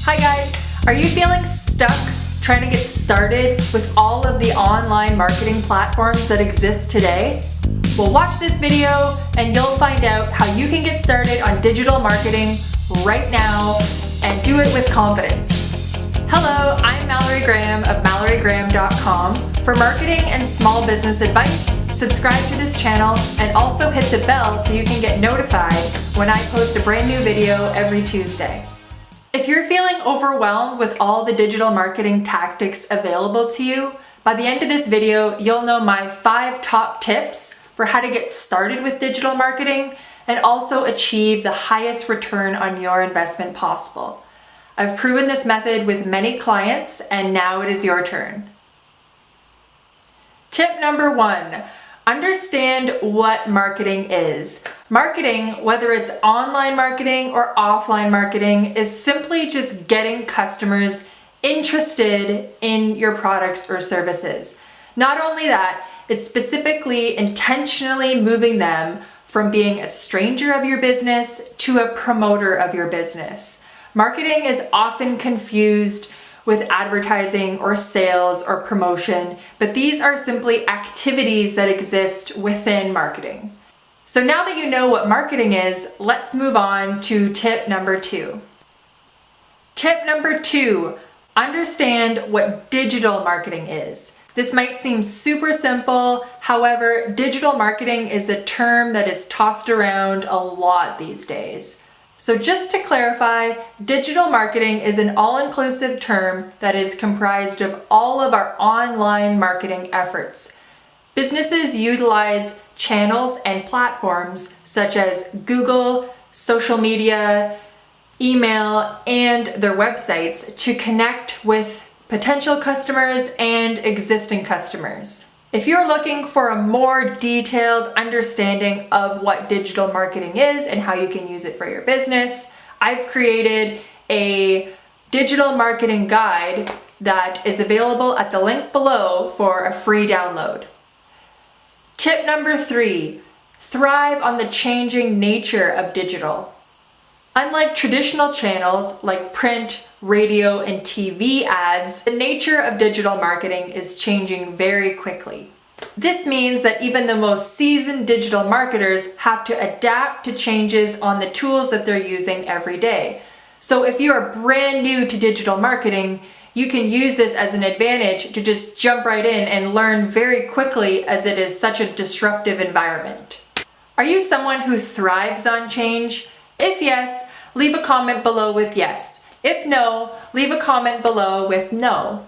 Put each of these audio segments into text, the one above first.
Hi guys, are you feeling stuck trying to get started with all of the online marketing platforms that exist today? Well, watch this video and you'll find out how you can get started on digital marketing right now and do it with confidence. Hello, I'm Mallory Graham of MalloryGraham.com. For marketing and small business advice, subscribe to this channel and also hit the bell so you can get notified when I post a brand new video every Tuesday. If you're feeling overwhelmed with all the digital marketing tactics available to you, by the end of this video, you'll know my 5 top tips for how to get started with digital marketing and also achieve the highest return on your investment possible. I've proven this method with many clients and now it is your turn. Tip number 1. Understand what marketing is. Marketing, whether it's online marketing or offline marketing, is simply just getting customers interested in your products or services. Not only that, it's specifically intentionally moving them from being a stranger of your business to a promoter of your business. Marketing is often confused with advertising or sales or promotion, but these are simply activities that exist within marketing. So now that you know what marketing is, let's move on to tip number 2. Tip number 2, understand what digital marketing is. This might seem super simple, however, digital marketing is a term that is tossed around a lot these days. So just to clarify, digital marketing is an all-inclusive term that is comprised of all of our online marketing efforts. Businesses utilize channels and platforms such as Google, social media, email, and their websites to connect with potential customers and existing customers. If you're looking for a more detailed understanding of what digital marketing is and how you can use it for your business, I've created a digital marketing guide that is available at the link below for a free download. Tip number 3, thrive on the changing nature of digital. Unlike traditional channels like print, radio, and TV ads, the nature of digital marketing is changing very quickly. This means that even the most seasoned digital marketers have to adapt to changes on the tools that they're using every day. So if you are brand new to digital marketing, you can use this as an advantage to just jump right in and learn very quickly as it is such a disruptive environment. Are you someone who thrives on change? If yes, leave a comment below with yes. If no, leave a comment below with no.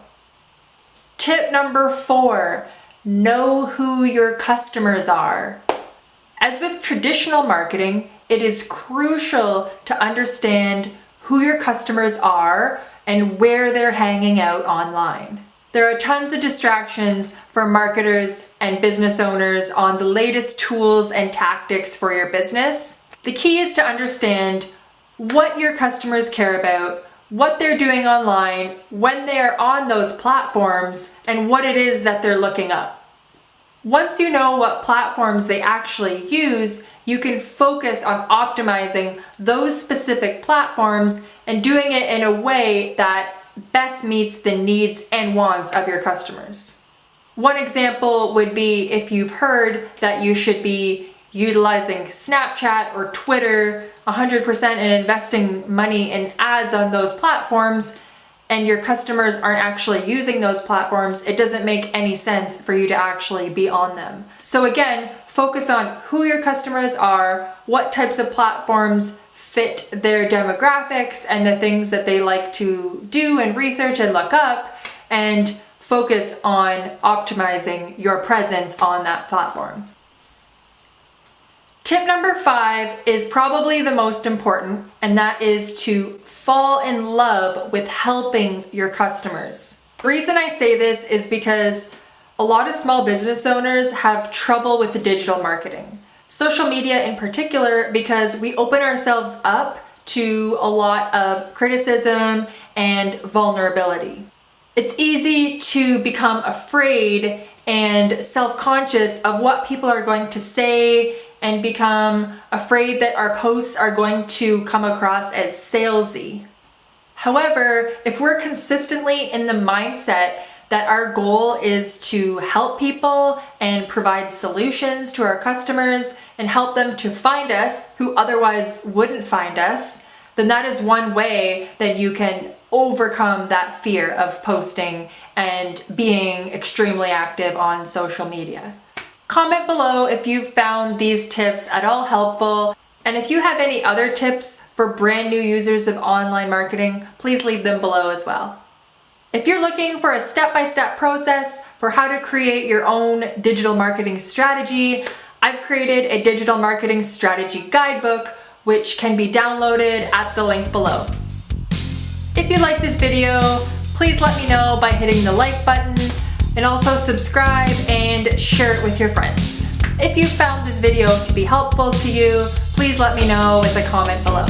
Tip number 4, know who your customers are. As with traditional marketing, it is crucial to understand who your customers are and where they're hanging out online. There are tons of distractions for marketers and business owners on the latest tools and tactics for your business. The key is to understand what your customers care about, what they're doing online, when they are on those platforms, and what it is that they're looking up. Once you know what platforms they actually use, you can focus on optimizing those specific platforms and doing it in a way that best meets the needs and wants of your customers. One example would be if you've heard that you should be utilizing Snapchat or Twitter 100% and investing money in ads on those platforms, and your customers aren't actually using those platforms, it doesn't make any sense for you to actually be on them. So again, focus on who your customers are, what types of platforms fit their demographics and the things that they like to do and research and look up, and focus on optimizing your presence on that platform. Tip number 5 is probably the most important, and that is to fall in love with helping your customers. The reason I say this is because a lot of small business owners have trouble with the digital marketing. Social media in particular, because we open ourselves up to a lot of criticism and vulnerability. It's easy to become afraid and self-conscious of what people are going to say and become afraid that our posts are going to come across as salesy. However, if we're consistently in the mindset that our goal is to help people and provide solutions to our customers and help them to find us who otherwise wouldn't find us, then that is one way that you can overcome that fear of posting and being extremely active on social media. Comment below if you've found these tips at all helpful, and if you have any other tips for brand new users of online marketing, please leave them below as well. If you're looking for a step-by-step process for how to create your own digital marketing strategy, I've created a digital marketing strategy guidebook, which can be downloaded at the link below. If you like this video, please let me know by hitting the like button, and also subscribe and share it with your friends. If you found this video to be helpful to you, please let me know with a comment below.